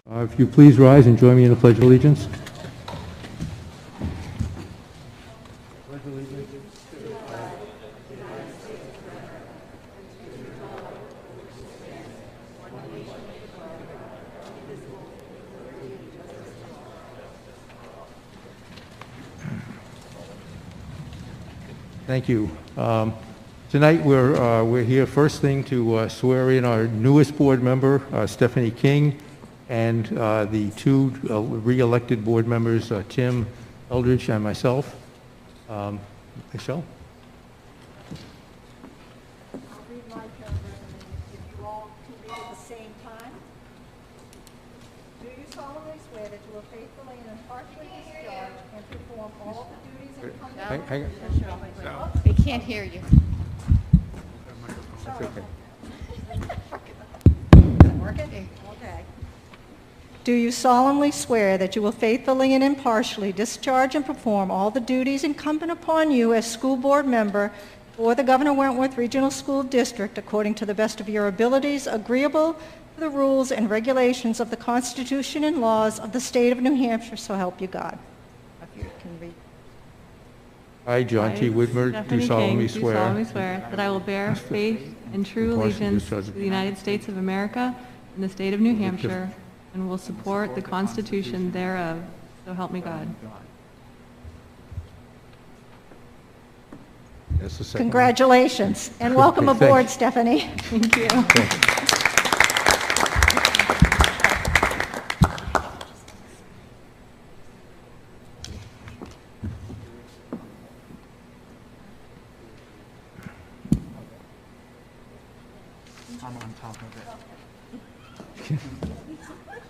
If you please rise and join me in the Pledge of Allegiance. Thank you. Tonight we're here first thing to swear in our newest board member, Stephanie King, and the two re-elected board members, Tim Eldridge and myself. Michelle? I'll read my paragraph, and if you all can read at the same time. Do you solemnly swear that you will faithfully and impartially discharge and perform all the duties incumbent Hang on. They can't hear you. That's okay. Working? Okay. Do you solemnly swear that you will faithfully and impartially discharge and perform all the duties incumbent upon you as school board member for the Governor Wentworth Regional School District according to the best of your abilities, agreeable to the rules and regulations of the Constitution and laws of the state of New Hampshire, so help you God? If you can read. I, John T. Whitmer, do solemnly swear that I will bear faith and true allegiance to the United States of America and the state of New Hampshire, and will support the Constitution thereof, so help me God. That's the second. Congratulations, and welcome Okay, aboard, thanks. Stephanie. Thank you. I'm on top of it.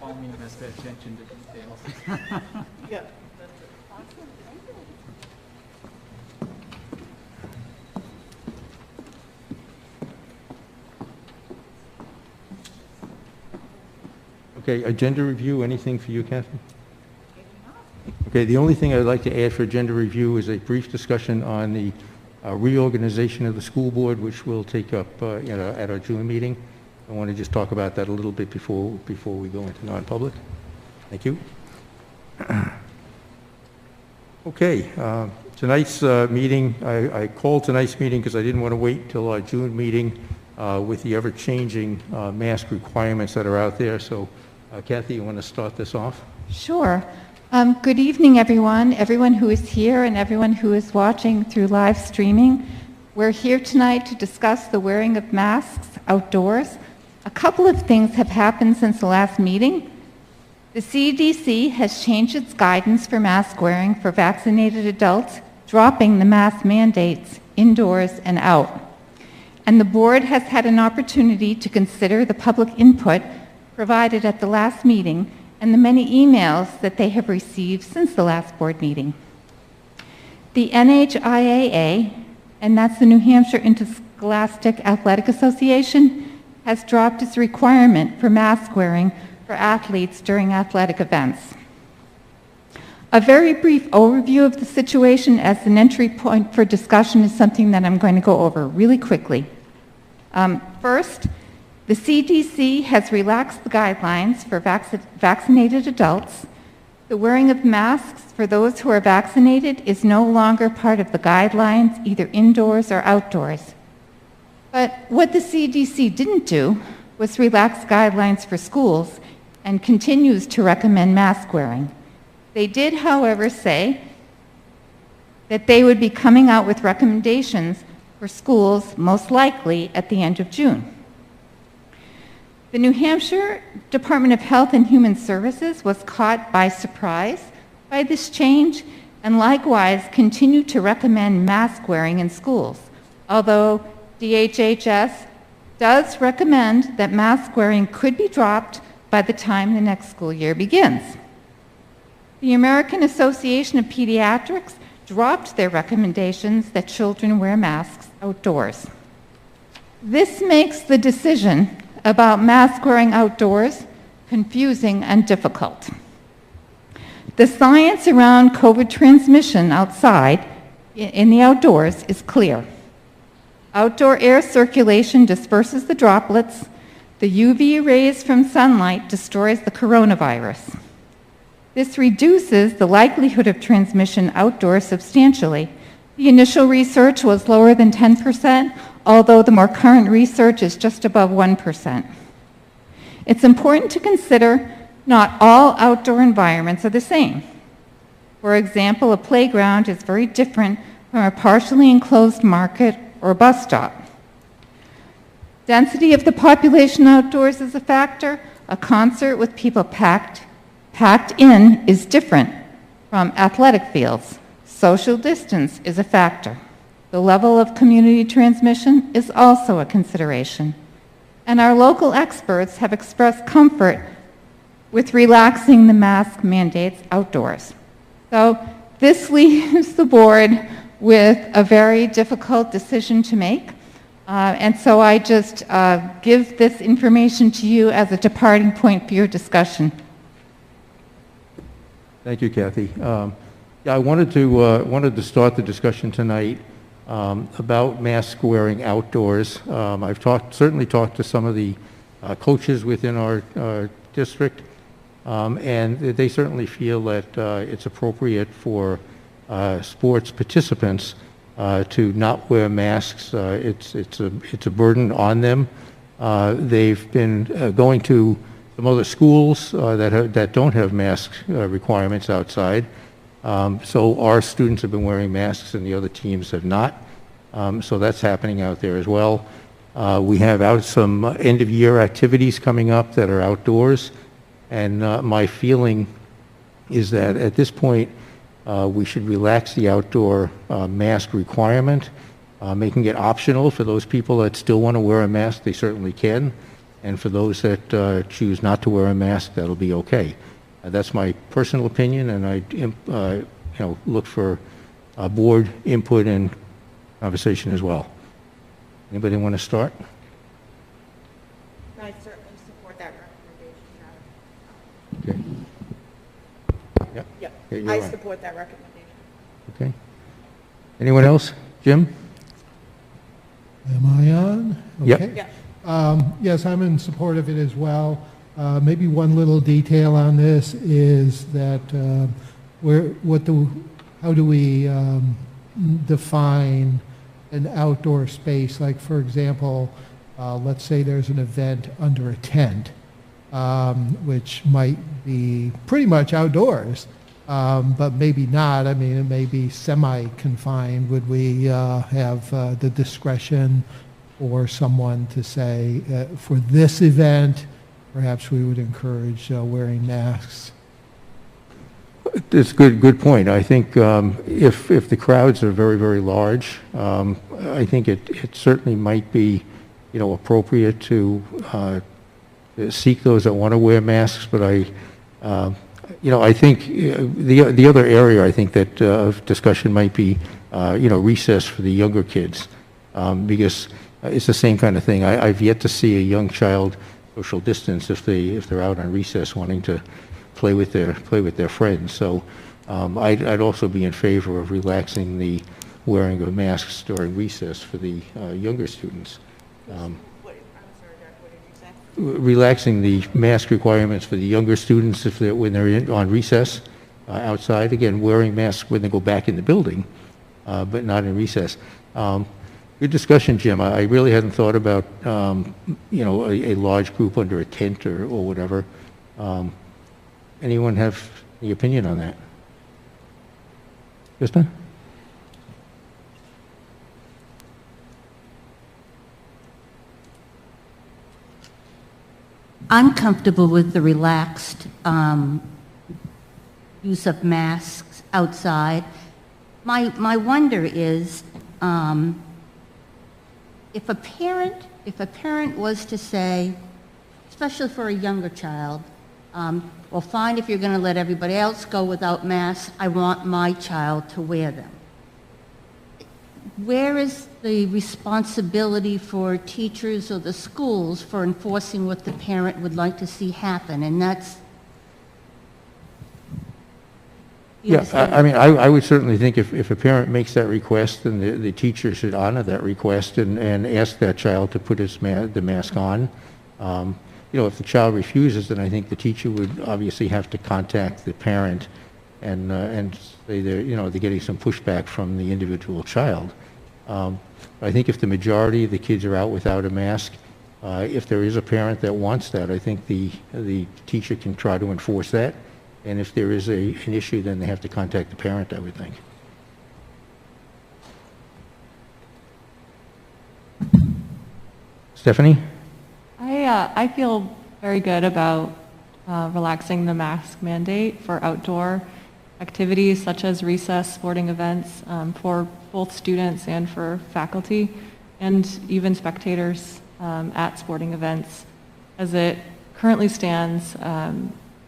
All me has to attention to details. Yeah. Okay, agenda review, anything for you, Kathy? Okay, the only thing I'd like to add for agenda review is a brief discussion on the reorganization of the school board, which we'll take up at our June meeting. I want to just talk about that a little bit before we go into non-public. Thank you. Okay, tonight's meeting, I called tonight's meeting because I didn't want to wait till our June meeting with the ever-changing mask requirements that are out there. So, Kathy, you want to start this off? Sure. Good evening, everyone who is here and everyone who is watching through live streaming. We're here tonight to discuss the wearing of masks outdoors. A couple of things have happened since the last meeting. The CDC has changed its guidance for mask wearing for vaccinated adults, dropping the mask mandates indoors and out. And the board has had an opportunity to consider the public input provided at the last meeting and the many emails that they have received since the last board meeting. The NHIAA, and that's the New Hampshire Interscholastic Athletic Association, has dropped its requirement for mask wearing for athletes during athletic events. A very brief overview of the situation as an entry point for discussion is something that I'm going to go over really quickly. First, the CDC has relaxed the guidelines for vaccinated adults. The wearing of masks for those who are vaccinated is no longer part of the guidelines, either indoors or outdoors. But what the CDC didn't do was relax guidelines for schools and continues to recommend mask wearing. They did, however, say that they would be coming out with recommendations for schools most likely at the end of June. The New Hampshire Department of Health and Human Services was caught by surprise by this change and likewise continued to recommend mask wearing in schools, although DHHS does recommend that mask wearing could be dropped by the time the next school year begins. The American Association of Pediatrics dropped their recommendations that children wear masks outdoors. This makes the decision about mask wearing outdoors confusing and difficult. The science around COVID transmission outside in the outdoors is clear. Outdoor air circulation disperses the droplets. The UV rays from sunlight destroys the coronavirus. This reduces the likelihood of transmission outdoors substantially. The initial research was lower than 10%, although the more current research is just above 1%. It's important to consider not all outdoor environments are the same. For example, a playground is very different from a partially enclosed market or bus stop. Density of the population outdoors is a factor. A concert with people packed in is different from athletic fields. Social distance is a factor. The level of community transmission is also a consideration. And our local experts have expressed comfort with relaxing the mask mandates outdoors. So this leaves the board with a very difficult decision to make. And so I just give this information to you as a departing point for your discussion. Thank you, Kathy. Yeah, I wanted to start the discussion tonight about mask wearing outdoors. I've certainly talked to some of the coaches within our district, and they certainly feel that it's appropriate for sports participants to not wear masks. It's a burden on them. They've been going to some other schools that don't have mask requirements outside. So our students have been wearing masks and the other teams have not. So that's happening out there as well. We have some end-of-year activities coming up that are outdoors. And my feeling is that at this point, we should relax the outdoor mask requirement, making it optional for those people that still want to wear a mask. They certainly can. And for those that choose not to wear a mask, that'll be okay. That's my personal opinion, and I look for board input and conversation as well. Anybody want to start? I certainly support that recommendation. Okay. Yep. Yeah, Okay, you're I on. support that recommendation. Okay. Anyone else? Jim? Am I on? Yep. Okay. Yeah. Yes, I'm in support of it as well. Maybe one little detail on this is that how do we define an outdoor space? Like, for example, let's say there's an event under a tent, which might be pretty much outdoors, but maybe not. I mean, it may be semi-confined. Would we have the discretion for someone to say, for this event, perhaps we would encourage wearing masks? It's a good point. I think if the crowds are very, very large, I think it certainly might be, appropriate to seek those that want to wear masks. But I think the other area I think that of discussion might be, recess for the younger kids, because it's the same kind of thing. I've yet to see a young child social distance if they're out on recess wanting to play with their friends. So I'd also be in favor of relaxing the wearing of masks during recess for the younger students. I'm sorry, Jack, what did you say? Relaxing the mask requirements for the younger students when they're on recess outside. Again, wearing masks when they go back in the building, but not in recess. Good discussion, Jim. I really hadn't thought about a large group under a tent or whatever. Anyone have any opinion on that? Krista? I'm comfortable with the relaxed use of masks outside. My wonder is, if a parent was to say, especially for a younger child, well, fine if you're going to let everybody else go without masks, I want my child to wear them. Where is the responsibility for teachers or the schools for enforcing what the parent would like to see happen? And that's... Yeah, I mean, I would certainly think if a parent makes that request, then the teacher should honor that request and ask that child to put the mask on. You know, if the child refuses, then I think the teacher would obviously have to contact the parent and say they're, you know, they're getting some pushback from the individual child. I think if the majority of the kids are out without a mask, if there is a parent that wants that, I think the teacher can try to enforce that. And if there is an issue, then they have to contact the parent, I would think. Stephanie? I feel very good about relaxing the mask mandate for outdoor activities such as recess, sporting events, for both students and for faculty, and even spectators at sporting events. As it currently stands, a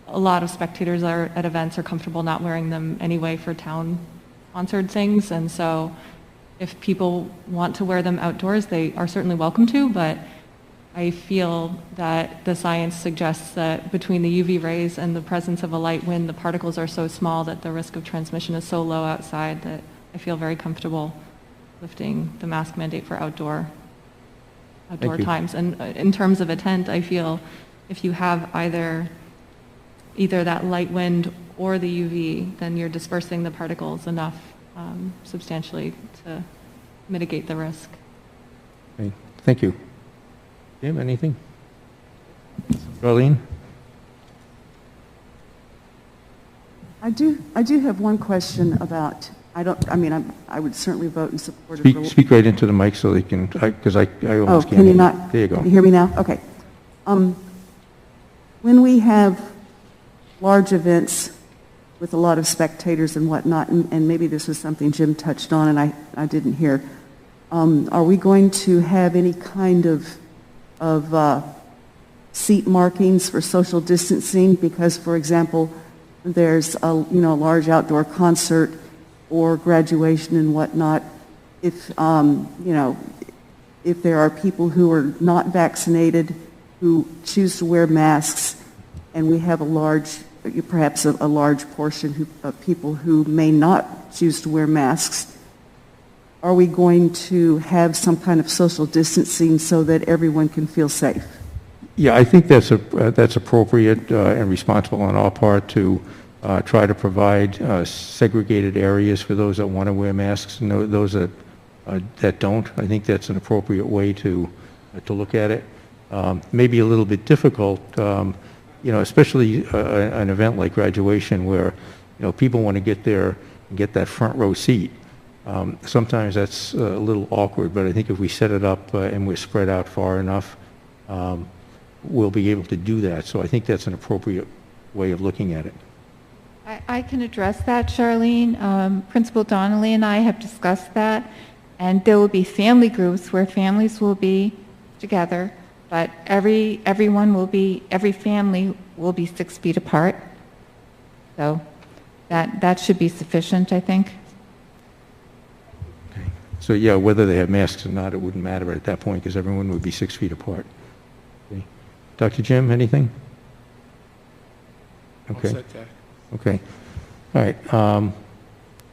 lot of spectators at events are comfortable not wearing them anyway for town-sponsored things, and so if people want to wear them outdoors, they are certainly welcome to, but I feel that the science suggests that between the UV rays and the presence of a light wind, the particles are so small that the risk of transmission is so low outside that I feel very comfortable lifting the mask mandate for outdoor times. And in terms of a tent, I feel if you have either that light wind or the UV, then you're dispersing the particles enough substantially to mitigate the risk. Okay. Thank you. Jim, anything? Darlene? I do have one question about, I would certainly vote in support of Speak right into the mic so they can, because I almost can't. can you not? There you go. Can you hear me now? Okay. When we have large events with a lot of spectators and whatnot, and maybe this was something Jim touched on and I didn't hear, are we going to have any kind of seat markings for social distancing? Because, for example, there's a large outdoor concert or graduation and whatnot. If if there are people who are not vaccinated who choose to wear masks, and we have perhaps a large portion of people who may not choose to wear masks, are we going to have some kind of social distancing so that everyone can feel safe? Yeah, I think that's appropriate and responsible on our part to try to provide segregated areas for those that want to wear masks and those that don't. I think that's an appropriate way to look at it. Maybe a little bit difficult, especially an event like graduation where people want to get there and get that front row seat. Sometimes that's a little awkward, but I think if we set it up and we're spread out far enough, we'll be able to do that. So I think that's an appropriate way of looking at it. I can address that, Charlene. Principal Donnelly and I have discussed that, and there will be family groups where families will be together, but every family will be 6 feet apart. So that should be sufficient, I think. Okay. So yeah, whether they have masks or not, it wouldn't matter at that point because everyone would be 6 feet apart. Okay. Dr. Jim, anything? Okay. Okay. All right.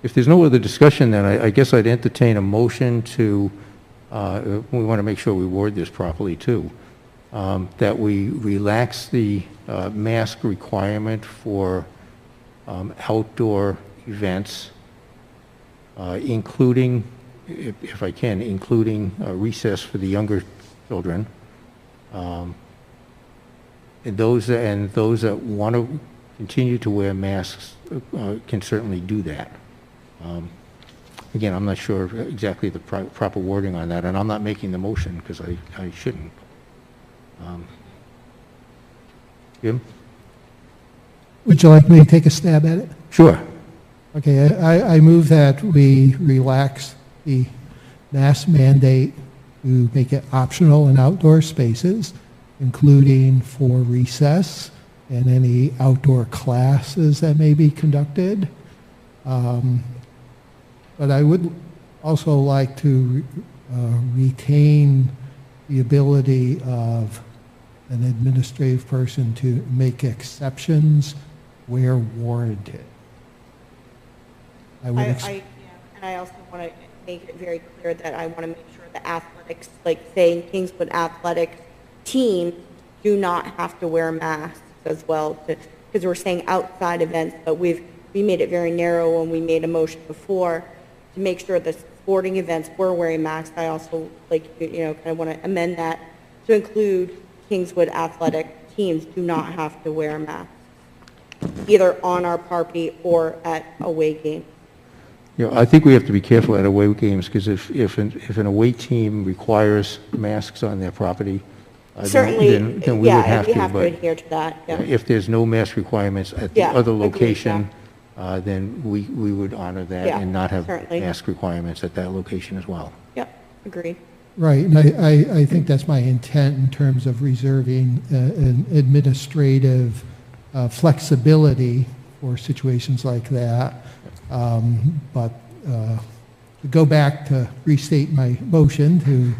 If there's no other discussion, then I guess I'd entertain a motion to, we want to make sure we word this properly too, that we relax the mask requirement for outdoor events, including, if I can, including recess for the younger children. And those that want to continue to wear masks can certainly do that. Again, I'm not sure exactly the proper wording on that, and I'm not making the motion because I shouldn't. Jim? Would you like me to take a stab at it? Sure. Okay, I move that we relax the mask mandate to make it optional in outdoor spaces, including for recess and any outdoor classes that may be conducted. But I would also like to retain the ability of an administrative person to make exceptions where warranted. And I also want to make it very clear that I want to make sure the athletics, like say Kingswood athletic team, do not have to wear masks as well, because we're saying outside events, but we made it very narrow when we made a motion before to make sure the sporting events were wearing masks. I also, kind of want to amend that to include Kingswood athletic teams do not have to wear masks, either on our property or at away games. I think we have to be careful at away games, because if an away team requires masks on their property, Certainly, then we would have we to. have to But adhere to that, yeah. if there's no mask requirements at the Yeah, other agreed, location, then we would honor that Yeah, and not have certainly. mask requirements at that location as well. Yep, agreed. Right, and I think that's my intent in terms of reserving an administrative flexibility for situations like that. But to go back to restate my motion to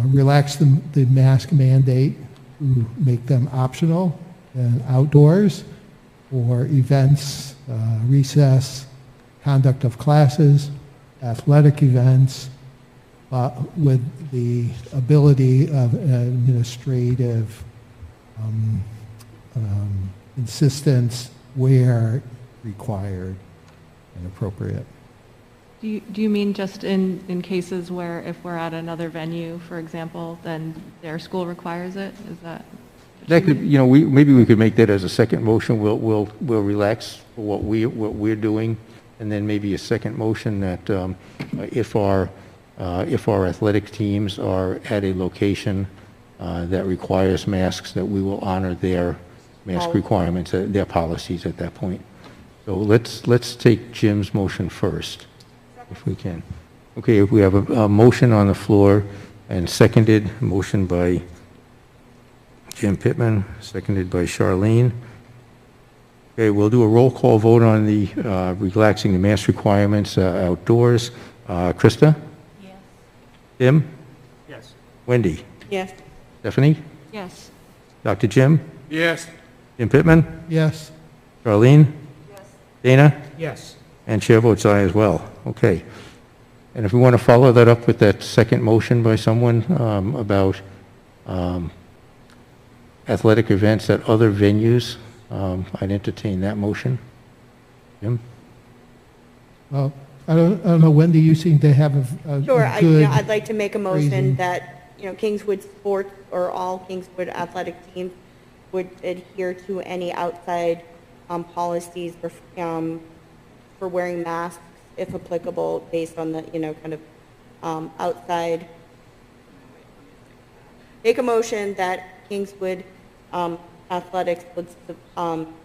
relax the mask mandate, to make them optional and outdoors for events, recess, conduct of classes, athletic events, with the ability of administrative insistence where required and appropriate. Do you mean just in cases where if we're at another venue, for example, then their school requires it? Is that? That could, maybe we could make that as a second motion. We'll relax for what we're doing, and then maybe a second motion that if our athletic teams are at a location that requires masks, that we will honor their mask requirements, their policies at that point. So let's take Jim's motion first, if we can. Okay, if we have a motion on the floor and seconded, motion by Jim Pittman, seconded by Charlene. Okay, we'll do a roll call vote on the relaxing the mask requirements outdoors. Krista? Yes. Tim? Yes. Wendy? Yes. Stephanie? Yes. Dr. Jim? Yes. Jim Pittman? Yes. Charlene? Yes. Dana? Yes. And chair votes aye as well. Okay. And if we want to follow that up with that second motion by someone about athletic events at other venues, I'd entertain that motion. Jim? Well, I don't know, Wendy, you seem to have a Sure, good I'd like to make a motion phrasing. that, Kingswood Sports or all Kingswood athletic teams would adhere to any outside policies for wearing masks, if applicable, based on the, kind of outside. Make a motion that Kingswood athletics would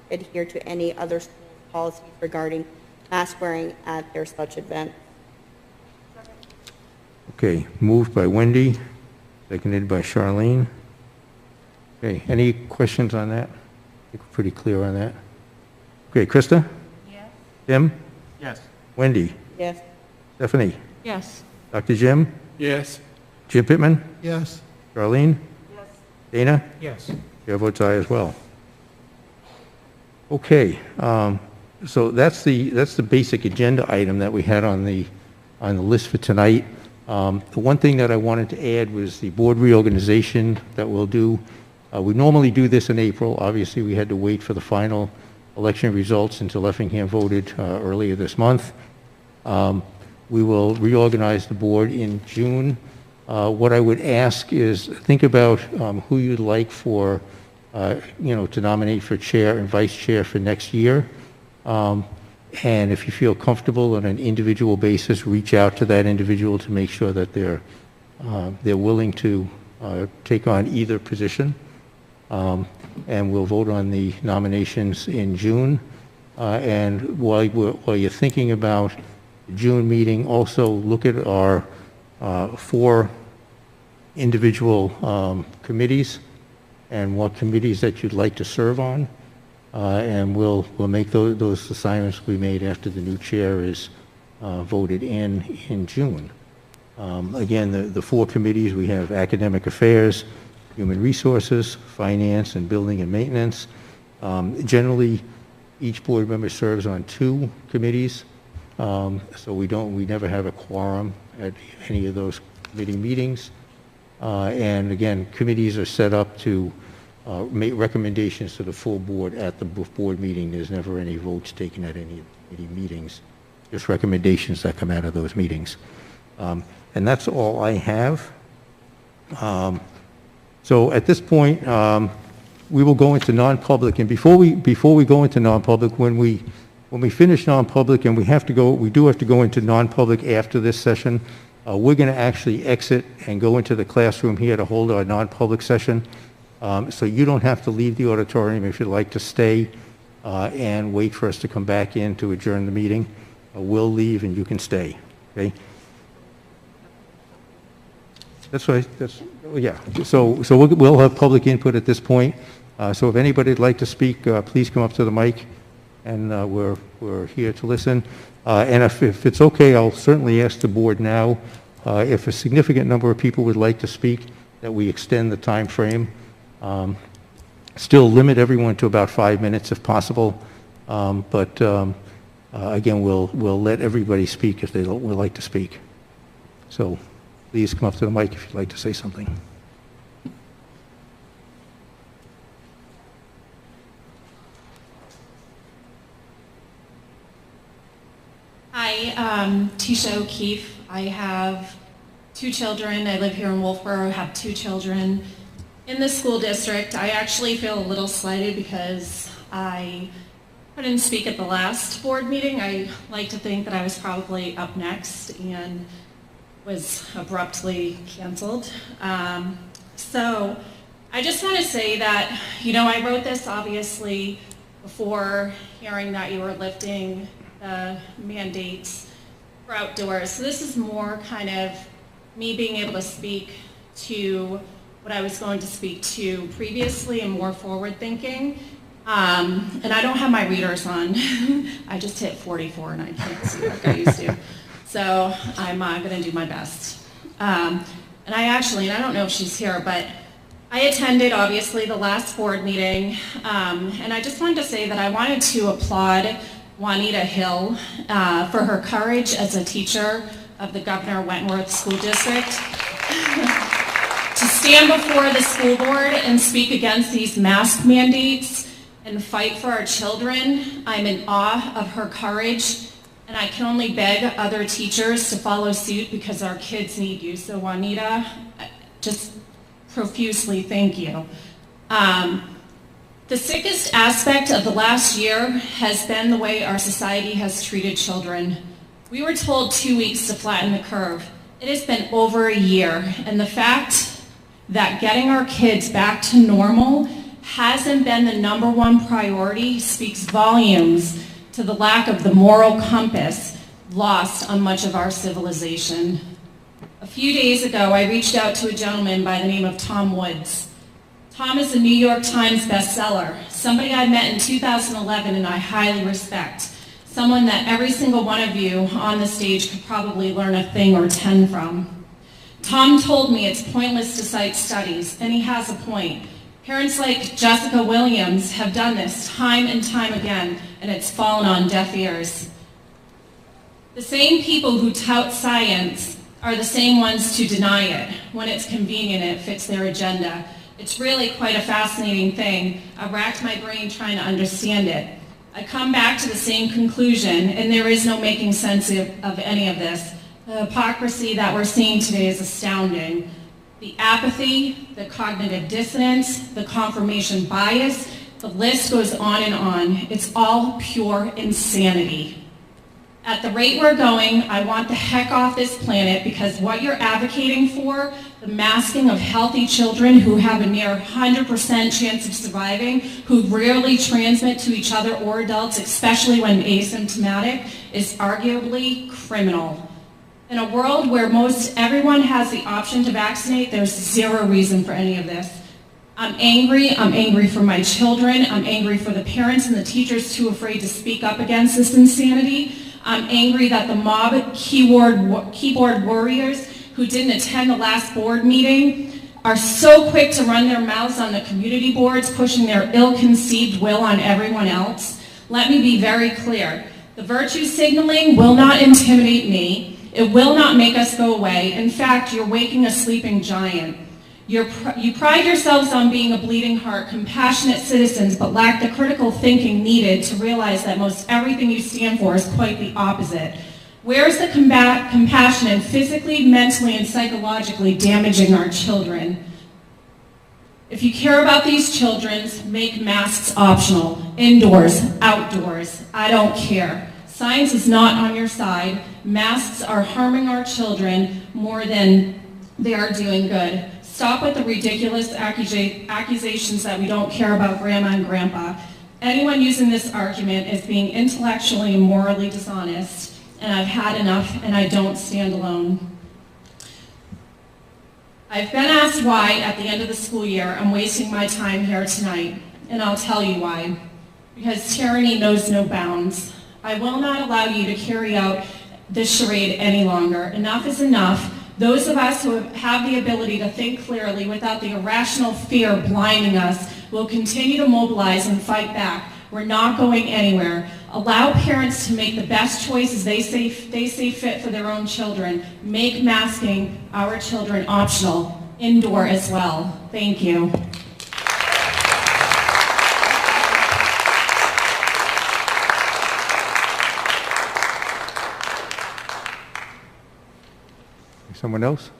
adhere to any other school policies regarding mask wearing at their such event. Okay, moved by Wendy, seconded by Charlene. Okay, any questions on that? I think we're pretty clear on that. Okay, Krista? Yes. Tim? Yes. Wendy? Yes. Stephanie? Yes. Dr. Jim? Yes. Jim Pittman? yes. Charlene? Yes. Dana? Yes. Chair votes aye as well. Okay, so that's the basic agenda item that we had on the list for tonight. The one thing that I wanted to add was the board reorganization that we'll do. We normally do this in April. Obviously, we had to wait for the final election results until Effingham voted earlier this month. We will reorganize the board in June. What I would ask is think about who you'd like for, to nominate for chair and vice chair for next year. And if you feel comfortable on an individual basis, reach out to that individual to make sure that they're willing to take on either position. And we'll vote on the nominations in June. And while you're thinking about the June meeting, also look at our 4 individual committees and what committees that you'd like to serve on. And we'll make those assignments we made after the new chair is voted in June. Again, the 4 committees, we have academic affairs, human resources, finance, and building and maintenance. Generally, each board member serves on 2 committees, so we never have a quorum at any of those committee meetings. And again, committees are set up to make recommendations to the full board at the board meeting. There's never any votes taken at any meetings, just recommendations that come out of those meetings. And that's all I have. So at this point, we will go into non-public. And before we go into non-public, when we finish non-public, and we do have to go into non-public after this session, we're going to actually exit and go into the classroom here to hold our non-public session. So you don't have to leave the auditorium if you'd like to stay and wait for us to come back in to adjourn the meeting. We'll leave and you can stay, okay? Yeah. So we'll have public input at this point. So if anybody would like to speak, please come up to the mic, and we're here to listen. And if it's okay, I'll certainly ask the board now, if a significant number of people would like to speak, that we extend the time frame. Still limit everyone to about 5 minutes if possible. But again, we'll let everybody speak if they would like to speak. So please come up to the mic if you'd like to say something. Hi, Tisha O'Keefe. I have 2 children. I live here in Wolfeboro. I have 2 children in the school district. I actually feel a little slighted because I couldn't speak at the last board meeting. I like to think that I was probably up next and was abruptly canceled. So I just want to say that, I wrote this obviously before hearing that you were lifting the mandates for outdoors. So this is more kind of me being able to speak to what I was going to speak to previously and more forward thinking. And I don't have my readers on. I just hit 44 and I can't see like I used to. So I'm going to do my best. And I don't know if she's here, but I attended obviously the last board meeting. And I just wanted to say that I wanted to applaud Juanita Hill for her courage as a teacher of the Governor Wentworth School District to stand before the school board and speak against these mask mandates and fight for our children. I'm in awe of her courage, and I can only beg other teachers to follow suit because our kids need you. So Juanita, just profusely thank you. The sickest aspect of the last year has been the way our society has treated children. We were told 2 weeks to flatten the curve. It has been over a year, and the fact that getting our kids back to normal hasn't been the #1 priority speaks volumes to the lack of the moral compass lost on much of our civilization. A few days ago, I reached out to a gentleman by the name of Tom Woods. Tom is a New York Times bestseller, somebody I met in 2011 and I highly respect, someone that every single one of you on the stage could probably learn a thing or 10 from. Tom told me it's pointless to cite studies, and he has a point. Parents like Jessica Williams have done this time and time again, and it's fallen on deaf ears. The same people who tout science are the same ones to deny it when it's convenient and it fits their agenda. It's really quite a fascinating thing. I racked my brain trying to understand it. I come back to the same conclusion, and there is no making sense of any of this. The hypocrisy that we're seeing today is astounding. The apathy, the cognitive dissonance, the confirmation bias, the list goes on and on. It's all pure insanity. At the rate we're going, I want the heck off this planet because what you're advocating for, the masking of healthy children who have a near 100% chance of surviving, who rarely transmit to each other or adults, especially when asymptomatic, is arguably criminal. In a world where most everyone has the option to vaccinate, there's zero reason for any of this. I'm angry for my children, I'm angry for the parents and the teachers too afraid to speak up against this insanity. I'm angry that the mob keyboard warriors who didn't attend the last board meeting are so quick to run their mouths on the community boards, pushing their ill-conceived will on everyone else. Let me be very clear. The virtue signaling will not intimidate me. It will not make us go away. In fact, you're waking a sleeping giant. You pride yourselves on being a bleeding heart, compassionate citizens, but lack the critical thinking needed to realize that most everything you stand for is quite the opposite. Where's the compassion in physically, mentally, and psychologically damaging our children? If you care about these children, make masks optional. Indoors, outdoors, I don't care. Science is not on your side. Masks are harming our children more than they are doing good. Stop with the ridiculous accusations that we don't care about grandma and grandpa. Anyone using this argument is being intellectually and morally dishonest, and I've had enough, and I don't stand alone. I've been asked why, at the end of the school year, I'm wasting my time here tonight, and I'll tell you why. Because tyranny knows no bounds. I will not allow you to carry out this charade any longer. Enough is enough. Those of us who have the ability to think clearly without the irrational fear blinding us will continue to mobilize and fight back. We're not going anywhere. Allow parents to make the best choices they see fit for their own children. Make masking our children optional, indoor as well. Thank you. Someone else?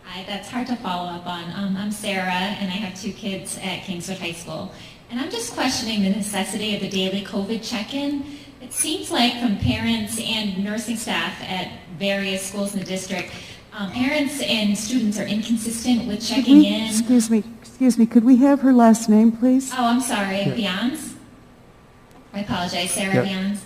Hi, that's hard to follow up on. I'm Sarah, and I have 2 kids at Kingswood High School. And I'm just questioning the necessity of the daily COVID check-in. It seems like from parents and nursing staff at various schools in the district, parents and students are inconsistent with checking in. Excuse me, could we have her last name, please? Oh, I'm sorry, Bians. I apologize, Sarah Bians.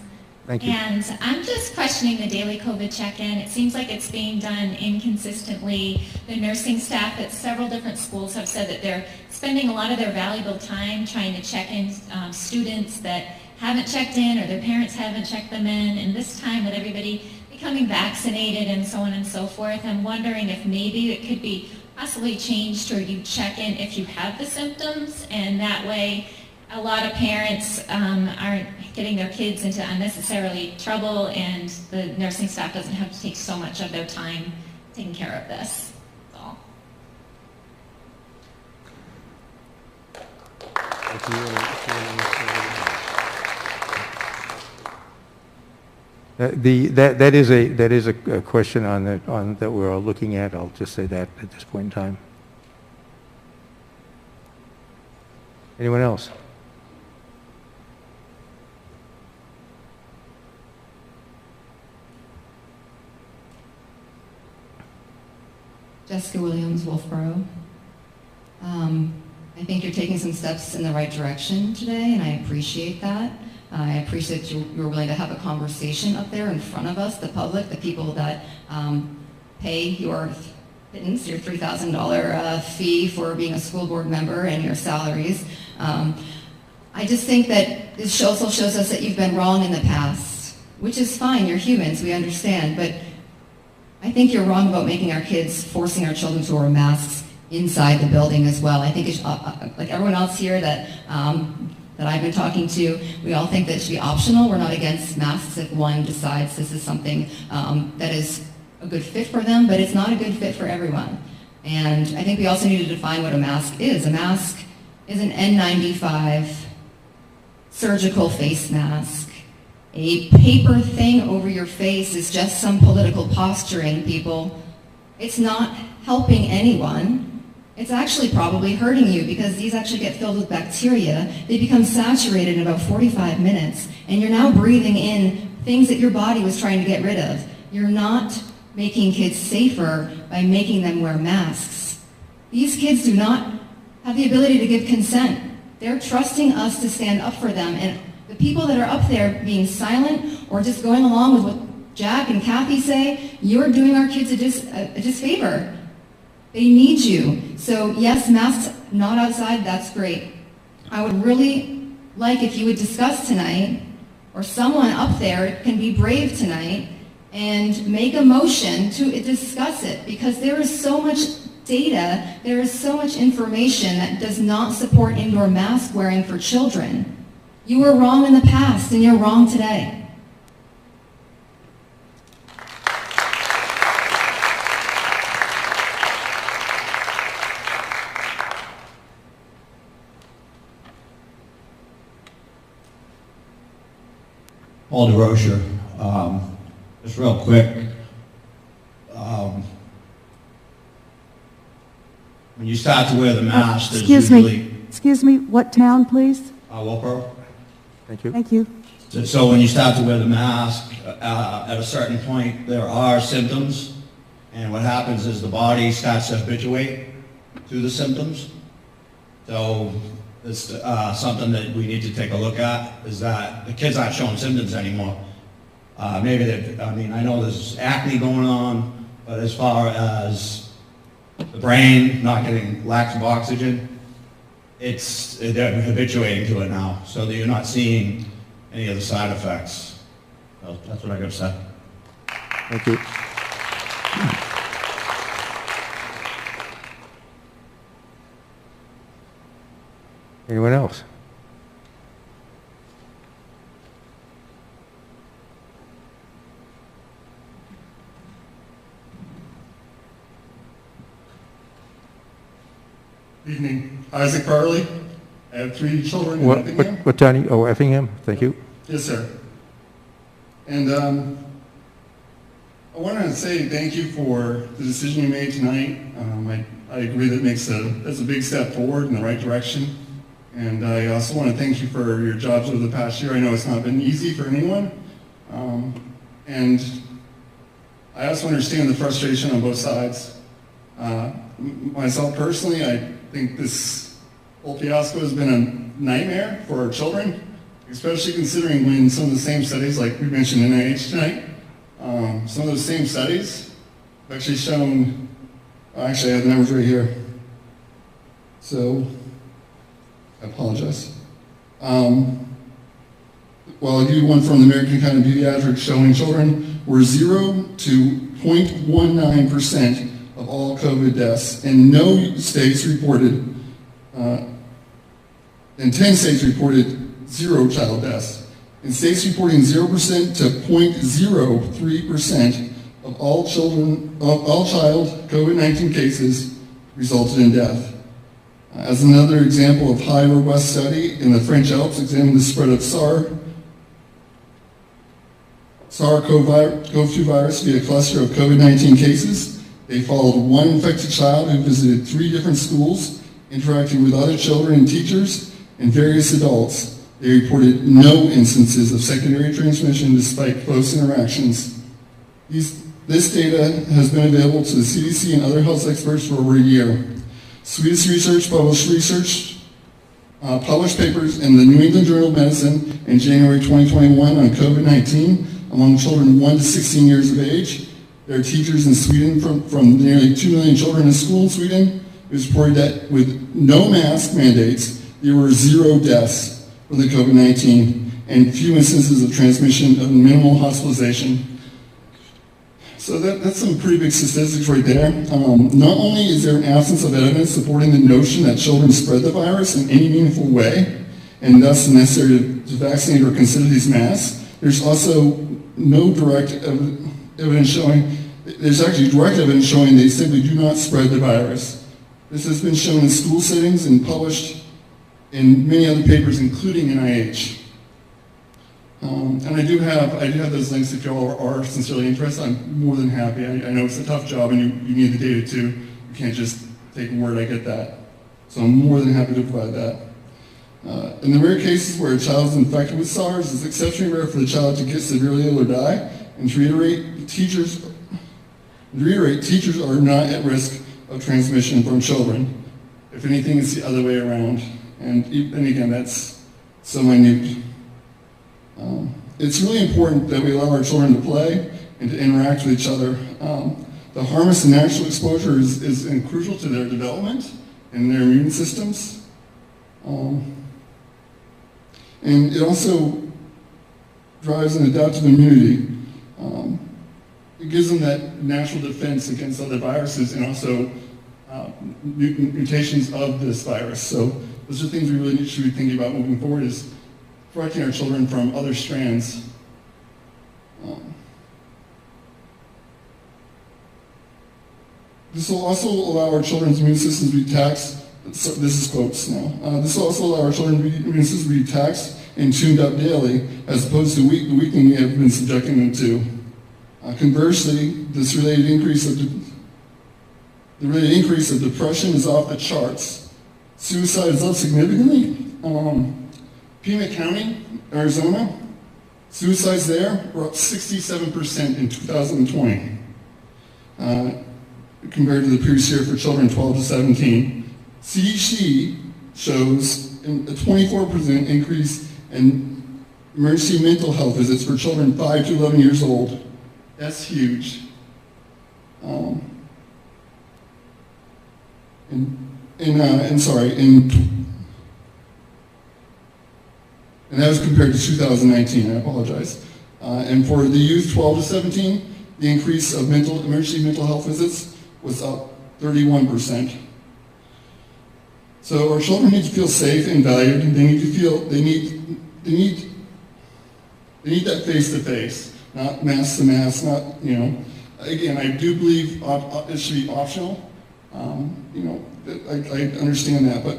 Thank you. And I'm just questioning the daily COVID check-in. It seems like it's being done inconsistently. The nursing staff at several different schools have said that they're spending a lot of their valuable time trying to check in students that haven't checked in or their parents haven't checked them in. And this time with everybody becoming vaccinated and so on and so forth, I'm wondering if maybe it could be possibly changed or you check in if you have the symptoms, and that way a lot of parents aren't getting their kids into unnecessarily trouble, and the nursing staff doesn't have to take so much of their time taking care of this. That's all. That is a question that we're all looking at. I'll just say that at this point in time. Anyone else? Jessica Williams, Wolfeboro. I think you're taking some steps in the right direction today, and I appreciate that. I appreciate you're willing to have a conversation up there in front of us, the public, the people that pay your pittance, your $3,000 fee for being a school board member and your salaries. I just think that this also shows us that you've been wrong in the past, which is fine. You're humans, we understand, but I think you're wrong about making our kids, forcing our children to wear masks inside the building as well. I think it's like everyone else here that I've been talking to, we all think that it should be optional. We're not against masks if one decides this is something that is a good fit for them, but it's not a good fit for everyone. And I think we also need to define what a mask is. A mask is an N95 surgical face mask. A paper thing over your face is just some political posturing, people. It's not helping anyone. It's actually probably hurting you because these actually get filled with bacteria. They become saturated in about 45 minutes, and you're now breathing in things that your body was trying to get rid of. You're not making kids safer by making them wear masks. These kids do not have the ability to give consent. They're trusting us to stand up for them, and the people that are up there being silent or just going along with what Jack and Kathy say, you're doing our kids a disfavor. They need you. So yes, masks not outside, that's great. I would really like if you would discuss tonight, or someone up there can be brave tonight and make a motion to discuss it, because there is so much data, there is so much information that does not support indoor mask wearing for children. You were wrong in the past, and you're wrong today. Paul DeRocher. Just real quick. When you start to wear the mask, there's usually... Excuse me, what town, please? Wolfeboro. Thank you. Thank you. So when you start to wear the mask, at a certain point, there are symptoms. And what happens is the body starts to habituate to the symptoms. So it's something that we need to take a look at, is that the kids aren't showing symptoms anymore. Maybe I know there's acne going on, but as far as the brain not getting lack of oxygen, they're habituating to it now, so that you're not seeing any of the side effects. So that's what I got to say. Thank you. Anyone else? Evening. Isaac Farley. I have 3 children in Effingham. What town? Oh, Effingham. Thank you. Yes, sir. And I want to say thank you for the decision you made tonight. I agree that that's a big step forward in the right direction. And I also want to thank you for your jobs over the past year. I know it's not been easy for anyone. And I also understand the frustration on both sides. Myself personally, I think this whole fiasco has been a nightmare for our children, especially considering when some of the same studies, like we mentioned in NIH tonight, some of those same studies have actually shown, actually I have the numbers right here. So, I apologize. Well, I'll give you one from the American Academy of Pediatrics showing children were 0 to 0.19% of all COVID deaths, and no states reported, and 10 states reported 0 child deaths. In states reporting 0% to 0.03% of all child COVID-19 cases resulted in death. As another example of high robust study, in the French Alps examined the spread of SARS-CoV-2 virus via a cluster of COVID-19 cases. They followed one infected child who visited 3 different schools, interacting with other children and teachers, and various adults. They reported no instances of secondary transmission despite close interactions. This data has been available to the CDC and other health experts for over a year. Swedish research published papers in the New England Journal of Medicine in January 2021 on COVID-19 among children 1 to 16 years of age. There are teachers in Sweden from nearly 2 million children in school in Sweden. It was reported that with no mask mandates, there were 0 deaths from the COVID-19 and few instances of transmission of minimal hospitalization. So that's some pretty big statistics right there. Not only is there an absence of evidence supporting the notion that children spread the virus in any meaningful way, and thus necessary to vaccinate or consider these masks, there's also no direct evidence showing, there's actually direct evidence showing they simply do not spread the virus. This has been shown in school settings and published in many other papers, including NIH. And I do have those links if you all are sincerely interested. I'm more than happy. I know it's a tough job and you need the data too. You can't just take a word, I get that. So I'm more than happy to provide that. In the rare cases where a child is infected with SARS, it's exceptionally rare for the child to get severely ill or die. And to reiterate, teachers are not at risk of transmission from children. If anything, it's the other way around. And again, that's so minute. It's really important that we allow our children to play and to interact with each other. The harmless and natural exposure is crucial to their development and their immune systems. And it also drives an adaptive immunity. It gives them that natural defense against other viruses and also mutations of this virus. So those are things we really should be thinking about moving forward, is protecting our children from other strands. This will also allow our children's immune systems to be taxed. So this is quotes now. This will also allow our children's immune systems to be taxed and tuned up daily, as opposed to the weakening we have been subjecting them to. Conversely, this related increase of depression is off the charts. Suicide is up significantly. Pima County, Arizona, suicides there were up 67% in 2020 compared to the previous year for children 12 to 17. CDC shows a 24% increase in emergency mental health visits for children 5 to 11 years old. That's huge. And that was compared to 2019, I apologize. And for the youth 12 to 17, the increase of emergency mental health visits was up 31%. So our children need to feel safe and valued, and they need to feel, they need that face-to-face, not mask-to-mask, not, you know. Again, I do believe it should be optional. You know, I understand that, but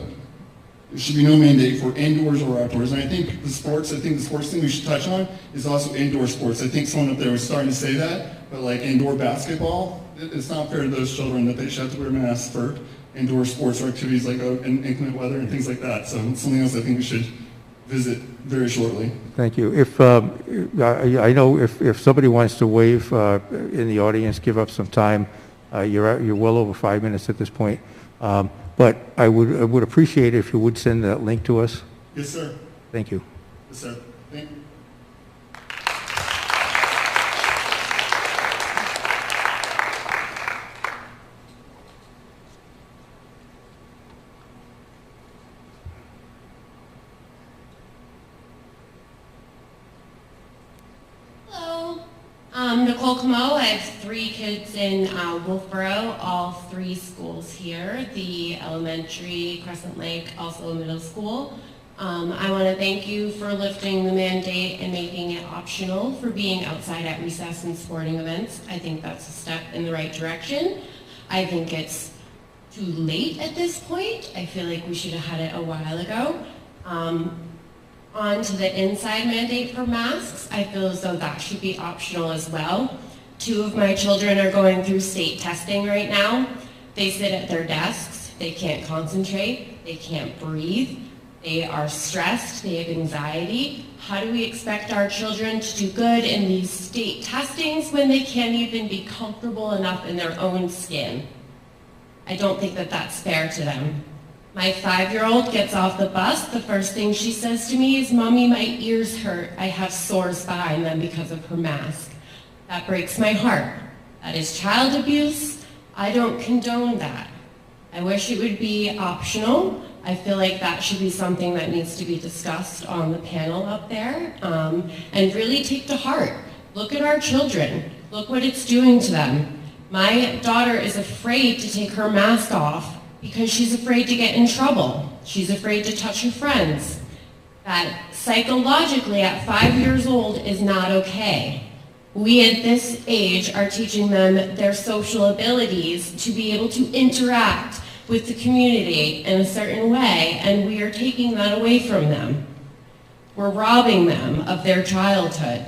there should be no mandate for indoors or outdoors. And I think the sports thing we should touch on is also indoor sports. I think someone up there was starting to say that, but like indoor basketball, it's not fair to those children that they should have to wear masks for indoor sports or activities like in inclement weather and things like that. So it's something else I think we should visit very shortly. Thank you. If I know if somebody wants to wave in the audience, give up some time. You're well over 5 minutes at this point. But I would appreciate it if you would send that link to us. Yes, sir. Thank you. Yes, sir. Thank you. Hello. Nicole Camo. I have 3 kids in Wolfeboro, all 3 schools here, the elementary, Crescent Lake, also middle school. I want to thank you for lifting the mandate and making it optional for being outside at recess and sporting events. I think that's a step in the right direction. I think it's too late at this point. I feel like we should have had it a while ago. On to the inside mandate for masks, I feel as though that should be optional as well. 2 of my children are going through state testing right now. They sit at their desks, they can't concentrate, they can't breathe, they are stressed, they have anxiety. How do we expect our children to do good in these state testings when they can't even be comfortable enough in their own skin? I don't think that that's fair to them. My 5-year-old gets off the bus. The first thing she says to me is, "Mommy, my ears hurt. I have sores behind them because of her mask." That breaks my heart. That is child abuse. I don't condone that. I wish it would be optional. I feel like that should be something that needs to be discussed on the panel up there, and really take to heart. Look at our children. Look what it's doing to them. My daughter is afraid to take her mask off because she's afraid to get in trouble. She's afraid to touch her friends. That psychologically at 5 years old is not okay. We at this age are teaching them their social abilities to be able to interact with the community in a certain way, and we are taking that away from them. We're robbing them of their childhood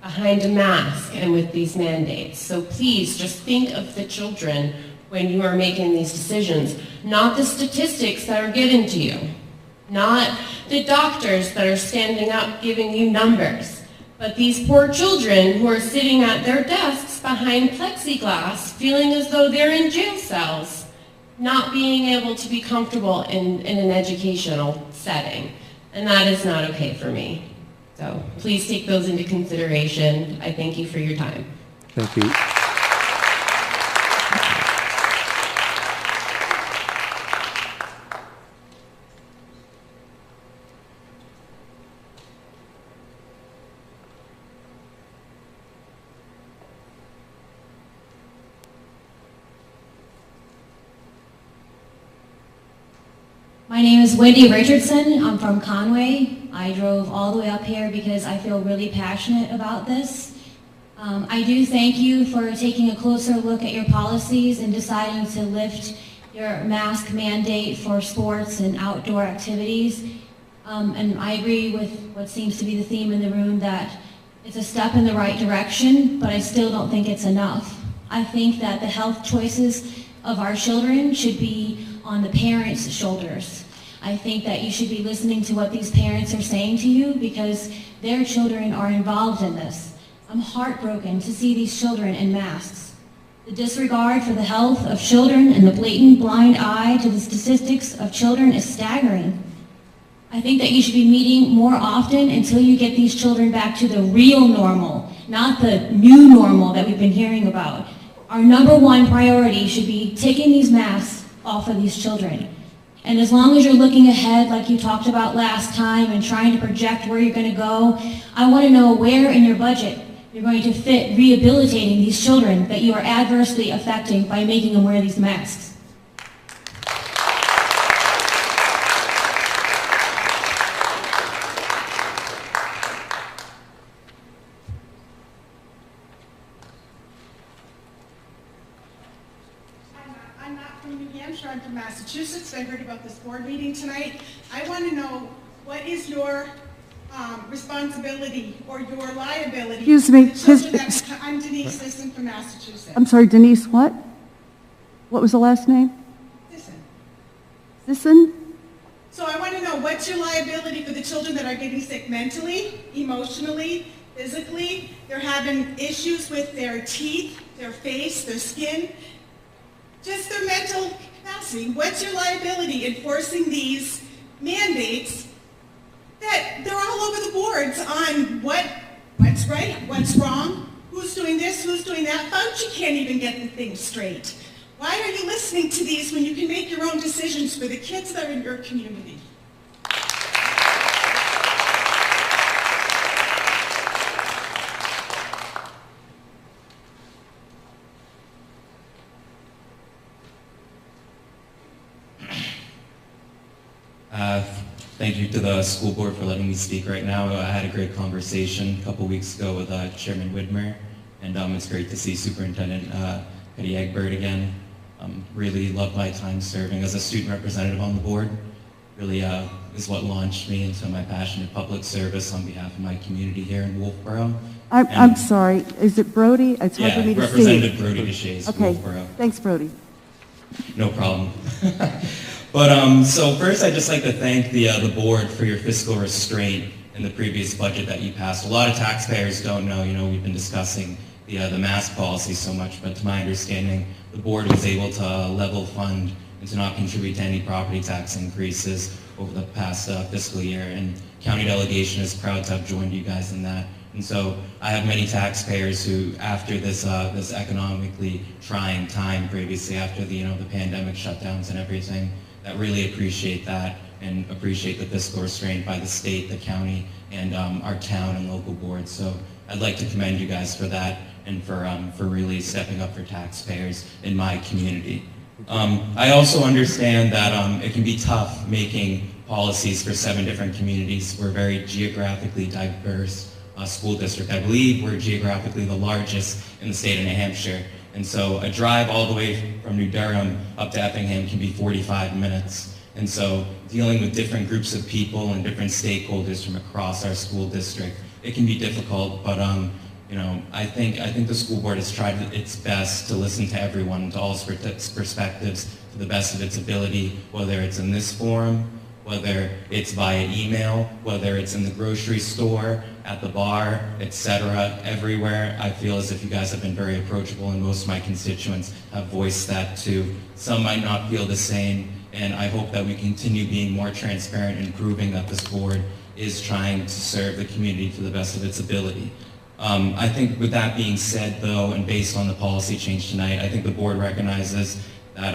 behind a mask and with these mandates. So please just think of the children when you are making these decisions, not the statistics that are given to you, not the doctors that are standing up giving you numbers, but these poor children who are sitting at their desks behind plexiglass, feeling as though they're in jail cells, not being able to be comfortable in an educational setting. And that is not okay for me. So please take those into consideration. I thank you for your time. Thank you. My name is Wendy Richardson. I'm from Conway. I drove all the way up here because I feel really passionate about this. I do thank you for taking a closer look at your policies and deciding to lift your mask mandate for sports and outdoor activities. And I agree with what seems to be the theme in the room, that it's a step in the right direction, but I still don't think it's enough. I think that the health choices of our children should be on the parents' shoulders. I think that you should be listening to what these parents are saying to you, because their children are involved in this. I'm heartbroken to see these children in masks. The disregard for the health of children and the blatant blind eye to the statistics of children is staggering. I think that you should be meeting more often until you get these children back to the real normal, not the new normal that we've been hearing about. Our number one priority should be taking these masks off of these children. And as long as you're looking ahead, like you talked about last time, and trying to project where you're going to go, I want to know where in your budget you're going to fit rehabilitating these children that you are adversely affecting by making them wear these masks. I'm not from New Hampshire, I'm from Massachusetts. I heard about this board meeting tonight. I want to know, what is your responsibility or your liability? Excuse me. I'm Denise Sisson from Massachusetts. I'm sorry, Denise, what? What was the last name? Sisson. Sisson? So I want to know, what's your liability for the children that are getting sick mentally, emotionally, physically? They're having issues with their teeth, their face, their skin, just their mental capacity. What's your liability enforcing these mandates that they're all over the boards on what's right, what's wrong, who's doing this, who's doing that? Fauci can't even get the thing straight. Why are you listening to these when you can make your own decisions for the kids that are in your community? Thank you to the school board for letting me speak right now. I had a great conversation a couple weeks ago with Chairman Widmer, and it's great to see Superintendent Petty Egbert again. Really loved my time serving as a student representative on the board. Really is what launched me into my passion in public service on behalf of my community here in Wolfeboro. I'm sorry, is it Brody? It's hard for me to see. Representative Brody Deshays, Okay, Wolfeboro. thanks, Brody. No problem. But so first, I'd just like to thank the board for your fiscal restraint in the previous budget that you passed. A lot of taxpayers don't know, we've been discussing the mask policy so much, but to my understanding, the board was able to level fund and to not contribute to any property tax increases over the past fiscal year, and county delegation is proud to have joined you guys in that. And so I have many taxpayers who, after this this economically trying time previously, after the pandemic shutdowns and everything, that really appreciate that and appreciate the fiscal restraint by the state, the county, and our town and local boards. So I'd like to commend you guys for that and for really stepping up for taxpayers in my community. I also understand that it can be tough making policies for 7 different communities. We're a very geographically diverse school district. I believe we're geographically the largest in the state of New Hampshire. And so a drive all the way from New Durham up to Effingham can be 45 minutes. And so dealing with different groups of people and different stakeholders from across our school district, it can be difficult, but I think the school board has tried its best to listen to everyone, to all perspectives, to the best of its ability, whether it's in this forum, whether it's via email, whether it's in the grocery store, at the bar, etc., everywhere. I feel as if you guys have been very approachable, and most of my constituents have voiced that too. Some might not feel the same, and I hope that we continue being more transparent and proving that this board is trying to serve the community to the best of its ability. I think with that being said, though, and based on the policy change tonight, I think the board recognizes that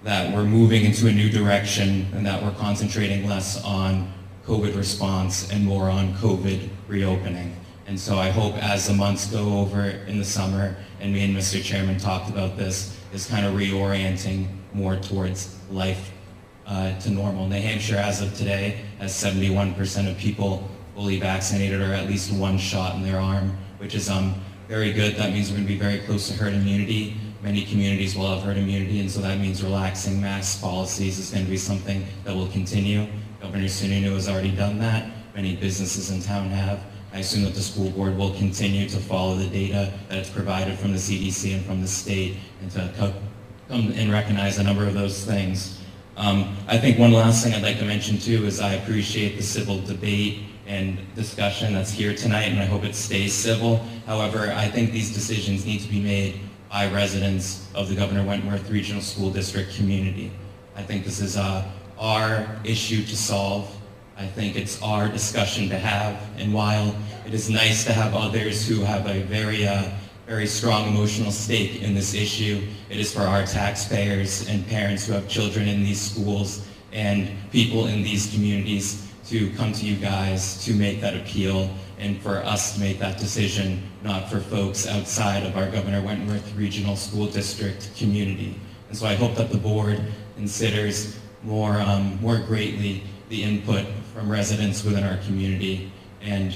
that we're moving into a new direction and that we're concentrating less on COVID response and more on COVID reopening. And so I hope as the months go over in the summer, and me and Mr. Chairman talked about this, is kind of reorienting more towards life to normal. New Hampshire, as of today, has 71% of people fully vaccinated or at least 1 shot in their arm, which is very good. That means we're going to be very close to herd immunity. Many communities will have herd immunity, and so that means relaxing mask policies is going to be something that will continue. Governor Sununu has already done that. Many businesses in town have. I assume that the school board will continue to follow the data that is provided from the CDC and from the state and to come and recognize a number of those things. I think one last thing I'd like to mention too is I appreciate the civil debate and discussion that's here tonight, and I hope it stays civil. However, I think these decisions need to be made by residents of the Governor Wentworth Regional School District community. I think this is our issue to solve. I think it's our discussion to have, and while it is nice to have others who have a very strong emotional stake in this issue, it is for our taxpayers and parents who have children in these schools and people in these communities to come to you guys to make that appeal and for us to make that decision, not for folks outside of our Governor Wentworth Regional School District community. And so I hope that the board considers more greatly the input from residents within our community, and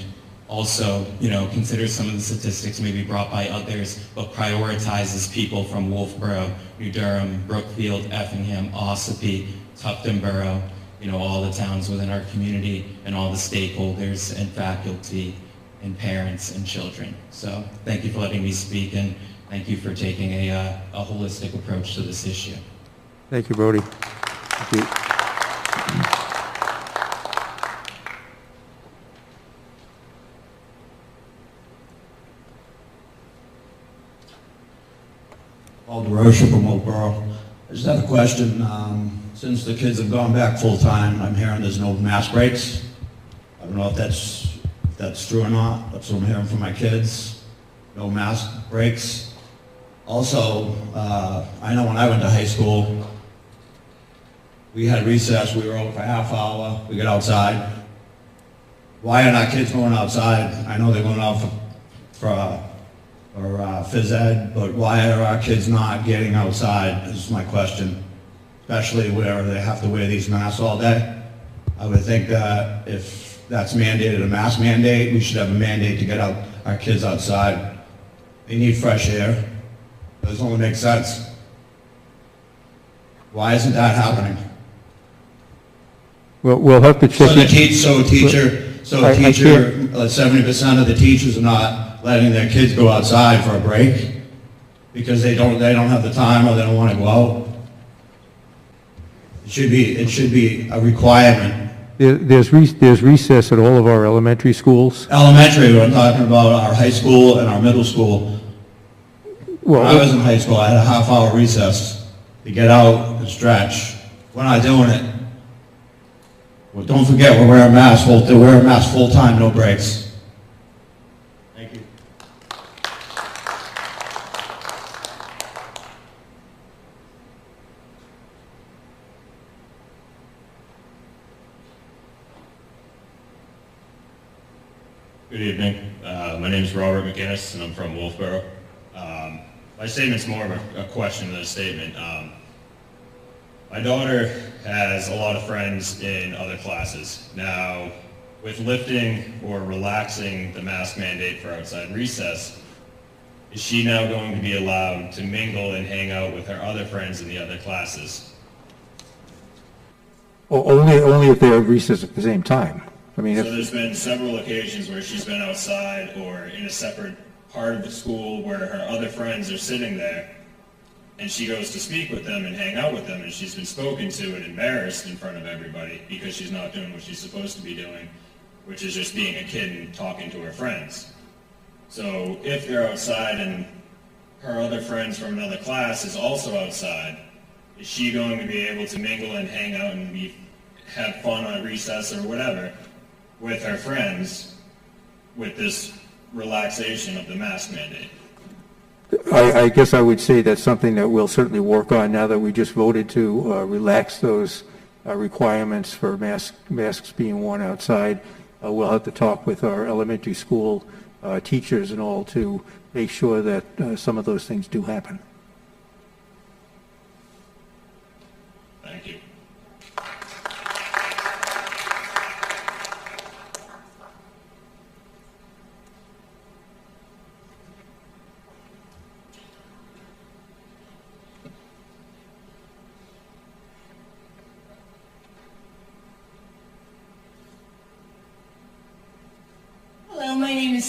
also, consider some of the statistics maybe brought by others, but prioritizes people from Wolfeboro, New Durham, Brookfield, Effingham, Ossipee, Tufton Borough, all the towns within our community and all the stakeholders and faculty and parents and children. So thank you for letting me speak, and thank you for taking a holistic approach to this issue. Thank you, Brody. Thank you. DeRocha from Wolfeboro. I just have a question. Since the kids have gone back full-time, I'm hearing there's no mask breaks. I don't know if that's true or not. That's what I'm hearing from my kids. No mask breaks. Also, I know when I went to high school, we had recess. We were open for a half hour. We got outside. Why are not kids going outside? I know they're going out for phys ed, but why are our kids not getting outside is my question, especially where they have to wear these masks all day. I would think that if that's mandated, a mask mandate, we should have a mandate to get our kids outside. They need fresh air. It doesn't only make sense. Why isn't that happening? Well, we'll have to check. So a teacher, 70% of the teachers are not letting their kids go outside for a break because they don't have the time or they don't want to go out. It should be a requirement. There's recess at all of our elementary schools. Elementary, I'm talking about our high school and our middle school. When I was in high school, I had a half-hour recess to get out and stretch. We're not doing it. Well, don't forget, we're wearing masks full-time, no breaks. Thank you. Good evening. My name is Robert McGinnis, and I'm from Wolfeboro. My statement's more of a question than a statement. My daughter has a lot of friends in other classes. Now, with lifting or relaxing the mask mandate for outside recess, is she now going to be allowed to mingle and hang out with her other friends in the other classes? Only if they're at recess at the same time. I mean, so there's been several occasions where she's been outside or in a separate part of the school where her other friends are sitting there, and she goes to speak with them and hang out with them, and she's been spoken to and embarrassed in front of everybody because she's not doing what she's supposed to be doing, which is just being a kid and talking to her friends. So if they're outside and her other friends from another class is also outside, is she going to be able to mingle and hang out and have fun on recess or whatever with her friends with this relaxation of the mask mandate? I guess I would say that's something that we'll certainly work on now that we just voted to relax those requirements for masks being worn outside. We'll have to talk with our elementary school teachers and all to make sure that some of those things do happen. Thank you.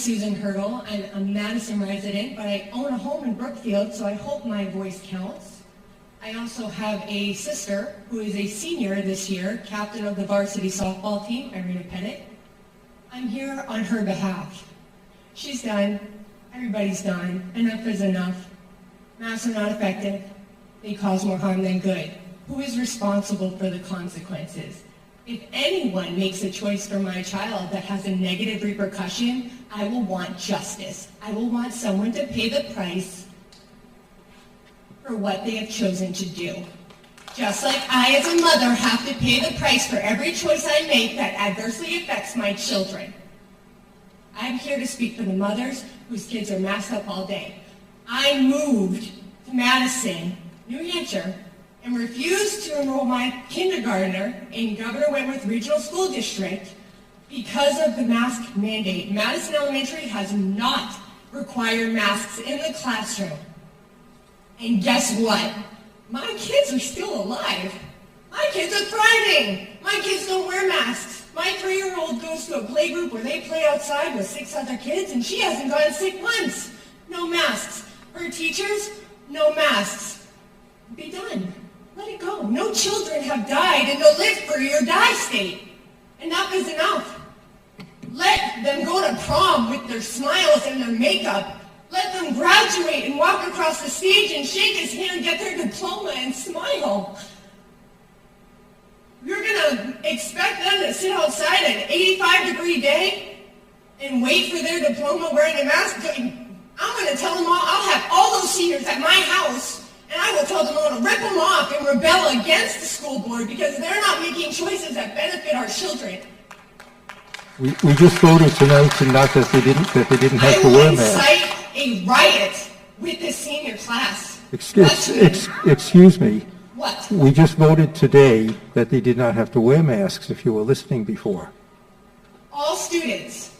Susan Hurdle. I'm a Madison resident, but I own a home in Brookfield, so I hope my voice counts. I also have a sister who is a senior this year, captain of the varsity softball team, Irina Pettit. I'm here on her behalf. She's done. Everybody's done. Enough is enough. Masks are not effective. They cause more harm than good. Who is responsible for the consequences? If anyone makes a choice for my child that has a negative repercussion, I will want justice. I will want someone to pay the price for what they have chosen to do. Just like I, as a mother, have to pay the price for every choice I make that adversely affects my children. I'm here to speak for the mothers whose kids are masked up all day. I moved to Madison, New Hampshire, and refused to enroll my kindergartner in Governor Wentworth Regional School District because of the mask mandate. Madison Elementary has not required masks in the classroom. And guess what? My kids are still alive. My kids are thriving. My kids don't wear masks. My 3-year-old goes to a playgroup where they play outside with 6 other kids, and she hasn't gotten sick once. No masks. Her teachers, no masks. Be done. Let it go. No children have died in the live free or die state. Enough is enough. Let them go to prom with their smiles and their makeup. Let them graduate and walk across the stage and shake his hand, get their diploma, and smile. You're going to expect them to sit outside an 85-degree day and wait for their diploma wearing a mask? I'm going to tell them all, I'll have all those seniors at my house, and I will tell them all to rip them off and rebel against the school board because they're not making choices that benefit our children. We just voted tonight to not that they didn't have to wear masks. I will incite a riot with the senior class. Excuse me. What? We just voted today that they did not have to wear masks, if you were listening before. All students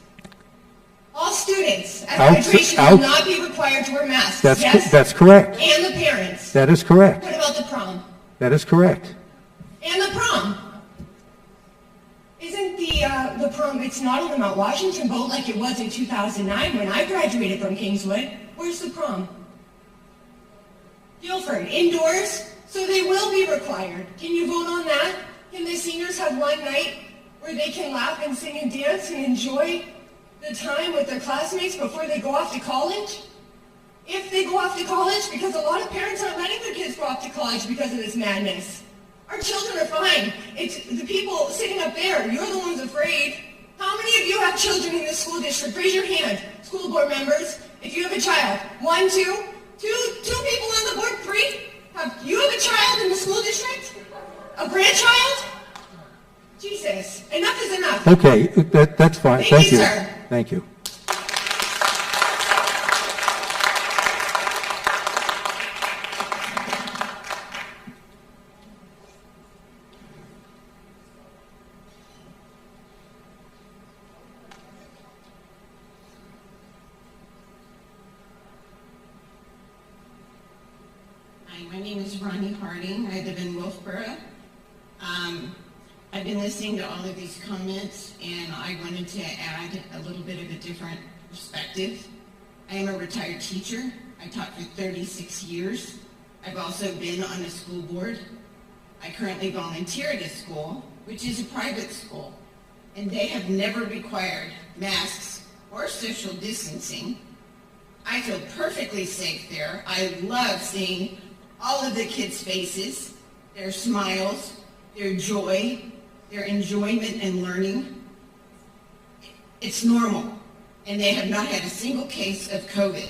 at graduation will not be required to wear masks. That's correct. And the parents. That is correct. What about the prom? That is correct. And the prom. Isn't the prom, it's not on the Mount Washington boat like it was in 2009 when I graduated from Kingswood. Where's the prom? Guilford, indoors, so they will be required. Can you vote on that? Can the seniors have one night where they can laugh and sing and dance and enjoy the time with their classmates before they go off to college? If they go off to college, because a lot of parents aren't letting their kids go off to college because of this madness. Our children are fine. It's the people sitting up there. You're the ones afraid. How many of you have children in this school district? Raise your hand. School board members, if you have a child. 1, 2, 2 people on the board, 3. You have a child in the school district? A grandchild? Jesus, enough is enough. Okay, that's fine. Thank you. Sir. Thank you. My name is Ronnie Harding. I live in Wolfeboro. I've been listening to all of these comments, and I wanted to add a little bit of a different perspective. I am a retired teacher. I taught for 36 years. I've also been on a school board. I currently volunteer at a school, which is a private school, and they have never required masks or social distancing. I feel perfectly safe there. I love seeing all of the kids' faces, their smiles, their joy, their enjoyment and learning. It's normal, and they have not had a single case of COVID.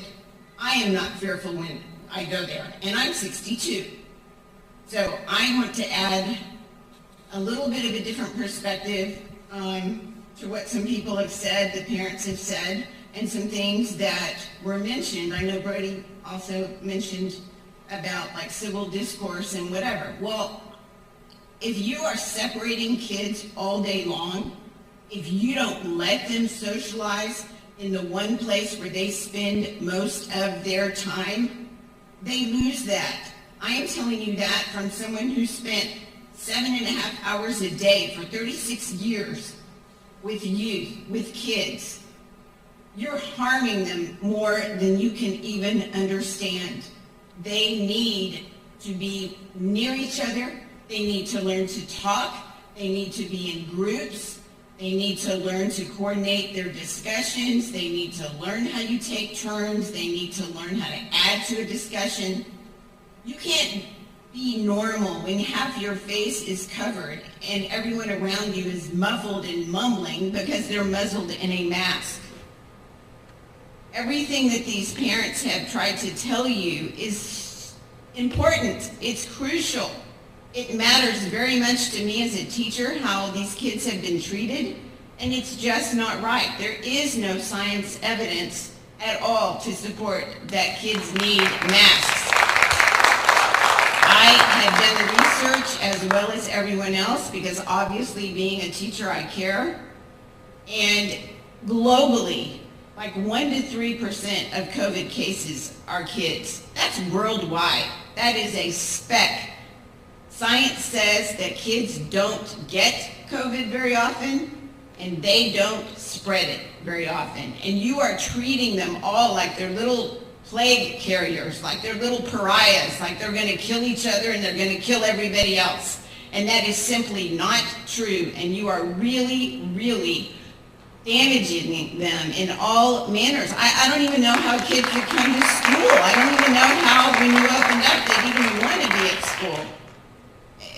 I am not fearful when I go there, and I'm 62. So I want to add a little bit of a different perspective to what some people have said, the parents have said, and some things that were mentioned. I know Brody also mentioned about like civil discourse and whatever. Well, if you are separating kids all day long, if you don't let them socialize in the one place where they spend most of their time, they lose that. I am telling you that from someone who spent 7.5 hours a day for 36 years with youth, with kids. you're harming them more than you can even understand. They need to be near each other. They need to learn to talk. They need to be in groups. They need to learn to coordinate their discussions. They need to learn how you take turns. They need to learn how to add to a discussion. You can't be normal when half your face is covered and everyone around you is muffled and mumbling because they're muzzled in a mask. Everything that these parents have tried to tell you is important. It's crucial. It matters very much to me as a teacher how these kids have been treated, and it's just not right. There is no science evidence at all to support that kids need masks. I have done the research as well as everyone else because obviously being a teacher I care, and globally, like 1 to 3% of COVID cases are kids. That's worldwide. That is a speck. Science says that kids don't get COVID very often, and they don't spread it very often. And you are treating them all like they're little plague carriers, like they're little pariahs, like they're going to kill each other and they're going to kill everybody else. And that is simply not true. And you are really, really damaging them in all manners. I don't even know how kids could come to school. I don't even know how, when you opened up, they'd even want to be at school.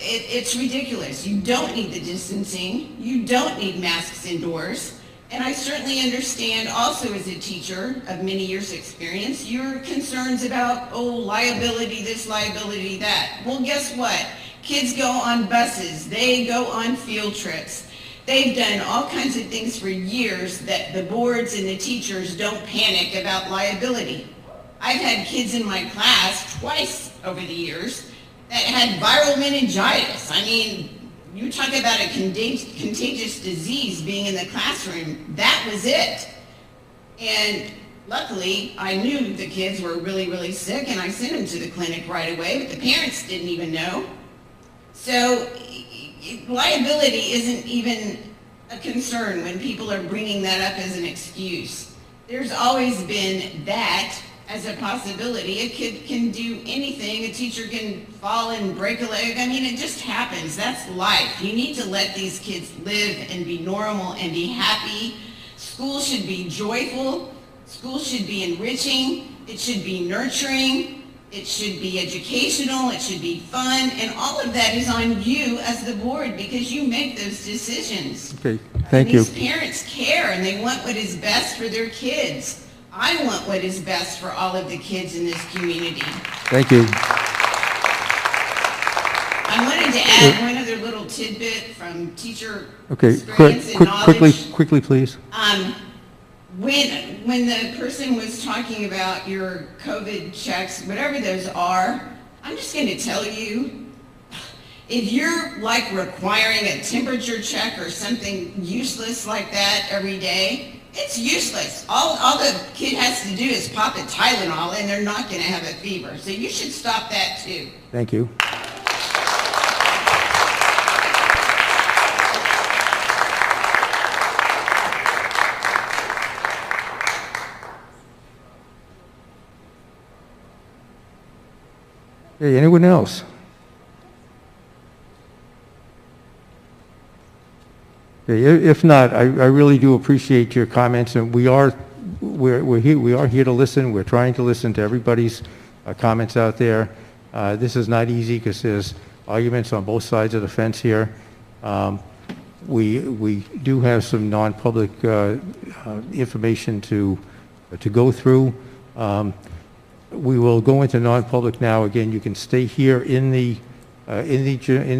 It's ridiculous. You don't need the distancing. You don't need masks indoors. And I certainly understand also as a teacher of many years' experience, your concerns about, oh, liability this, liability that. Well, guess what? Kids go on buses. They go on field trips. They've done all kinds of things for years that the boards and the teachers don't panic about liability. I've had kids in my class twice over the years that had viral meningitis. I mean, you talk about a contagious disease being in the classroom, that was it. And luckily, I knew the kids were really, really sick, and I sent them to the clinic right away, but the parents didn't even know. So liability isn't even a concern when people are bringing that up as an excuse. There's always been that as a possibility. A kid can do anything. A teacher can fall and break a leg. I mean, it just happens. That's life. You need to let these kids live and be normal and be happy. School should be joyful. School should be enriching. It should be nurturing. It should be educational. It should be fun. And all of that is on you as the board because you make those decisions. Okay, thank you. These parents care and they want what is best for their kids. I want what is best for all of the kids in this community. Thank you. I wanted to add one other little tidbit from teacher Okay, experience and knowledge. quickly, please. When the person was talking about your COVID checks, whatever those are, I'm just going to tell you, if you're like requiring a temperature check or something useless like that every day, it's useless. All the kid has to do is pop a Tylenol and they're not going to have a fever. So you should stop that too. Thank you. Hey, anyone else? Okay, if not, I really do appreciate your comments, and we're here to listen. We're trying to listen to everybody's comments out there. This is not easy because there's arguments on both sides of the fence here. We do have some non-public information to go through. We will go into non-public now. Again, you can stay here in the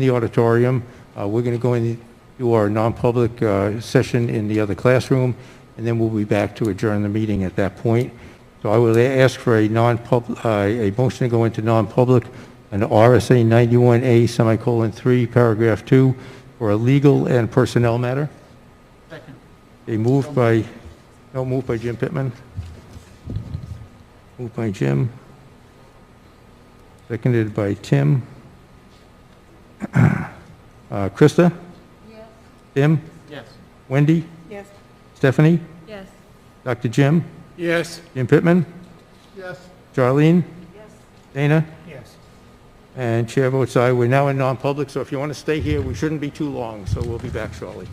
auditorium. We're going to go into our non-public session in the other classroom, and then we'll be back to adjourn the meeting at that point. So I will ask for a motion to go into non-public under RSA 91A semicolon 3 paragraph 2 for a legal and personnel matter. Second. Moved by Jim Pittman. Moved by Jim. Seconded by Tim. Krista? Yes. Tim? Yes. Wendy? Yes. Stephanie? Yes. Dr. Jim? Yes. Jim Pittman? Yes. Charlene? Yes. Dana? Yes. And chair votes aye. We're now in non-public, so if you want to stay here, we shouldn't be too long, so we'll be back shortly.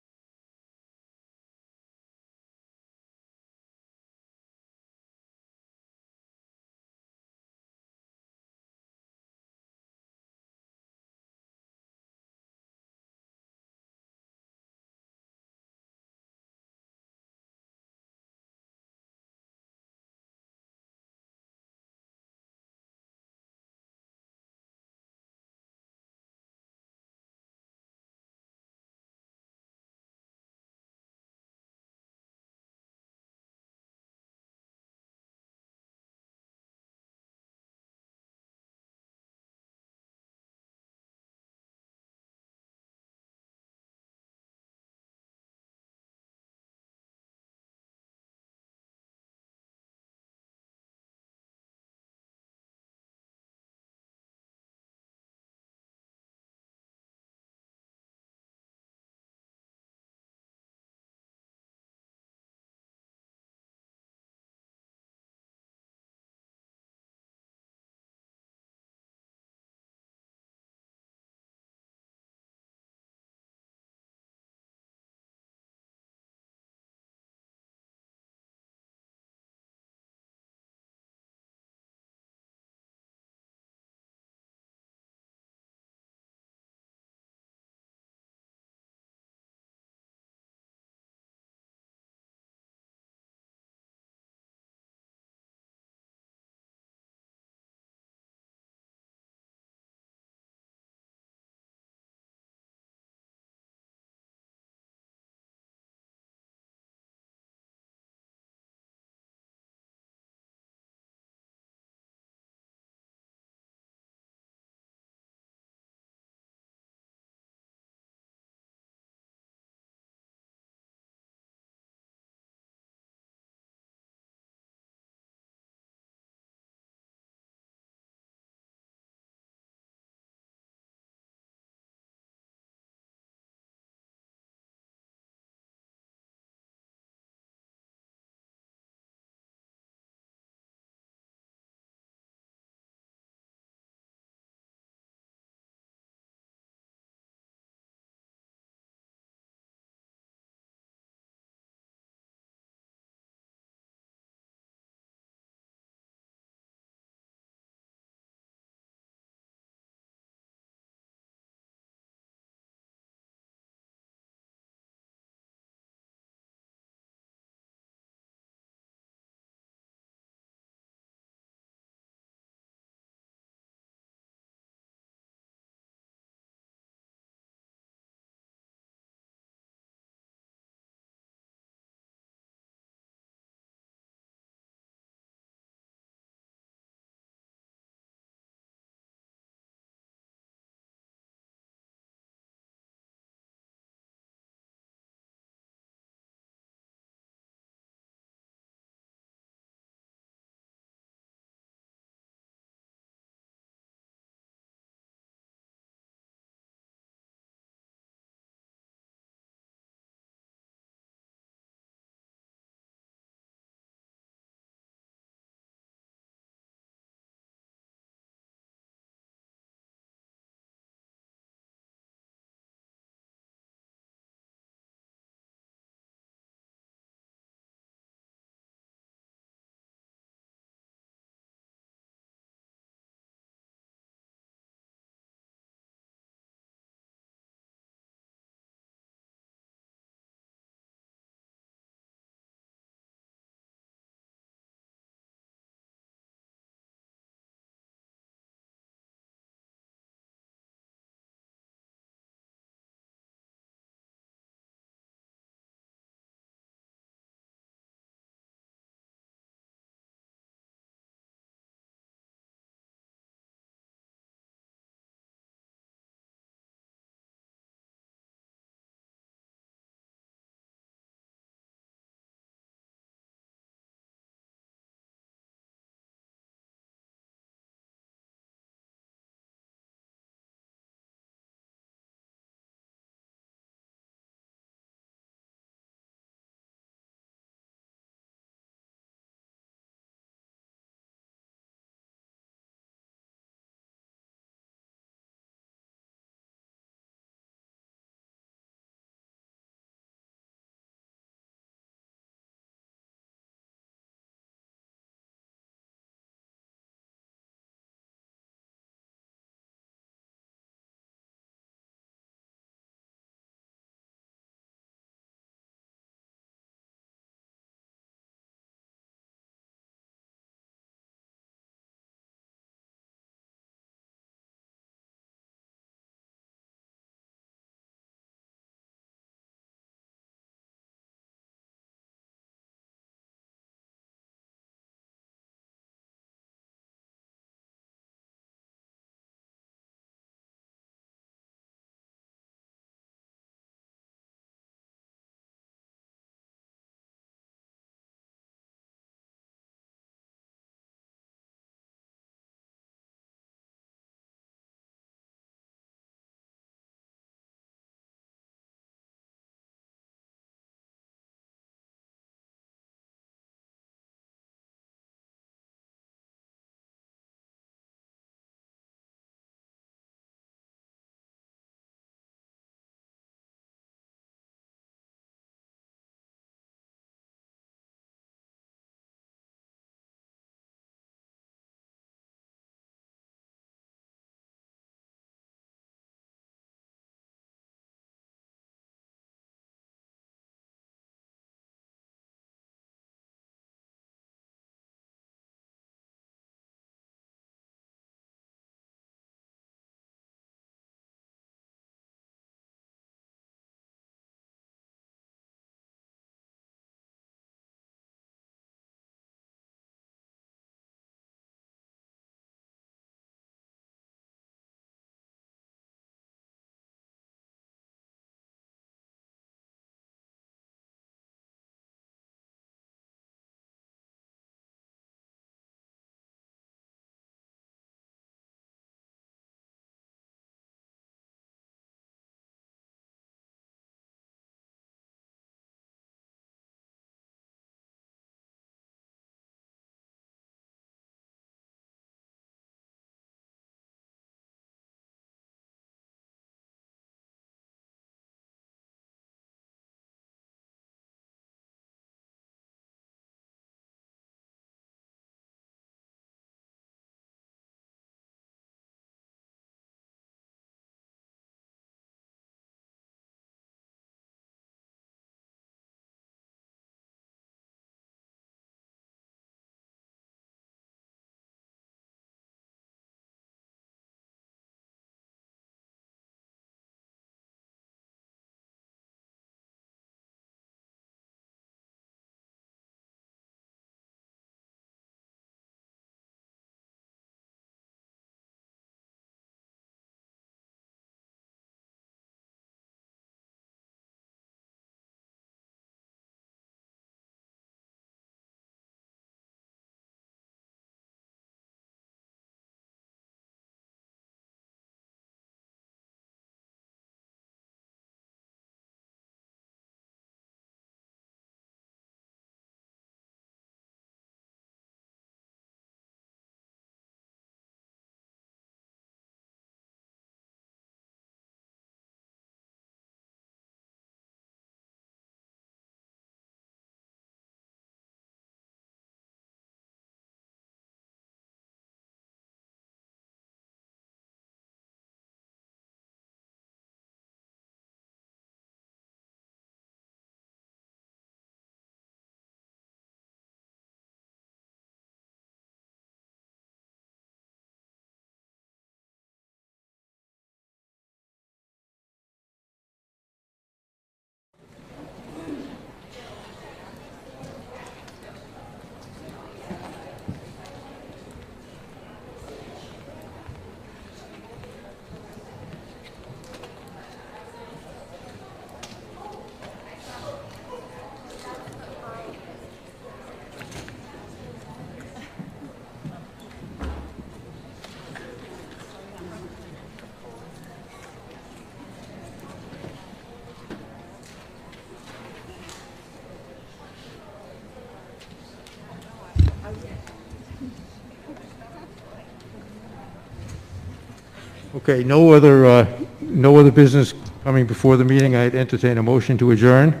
Okay, no other business coming before the meeting. I'd entertain a motion to adjourn.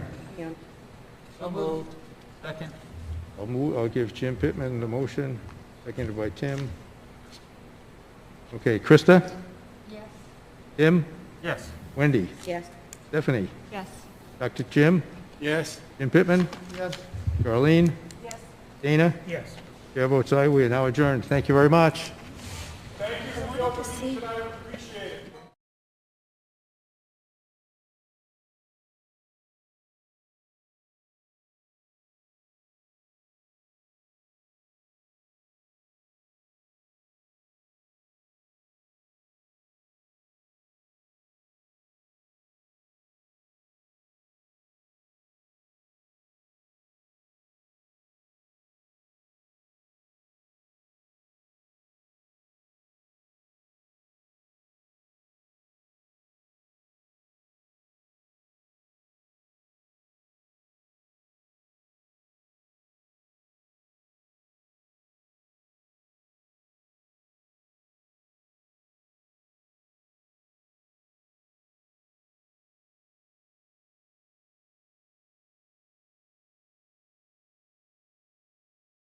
So moved. Second. I'll give Jim Pittman the motion, seconded by Tim. Okay, Krista? Yes. Tim? Yes. Wendy? Yes. Stephanie? Yes. Dr. Jim? Yes. Jim Pittman? Yes. Charlene? Yes. Dana? Yes. Chair votes aye. We are now adjourned. Thank you very much. I wanted to see.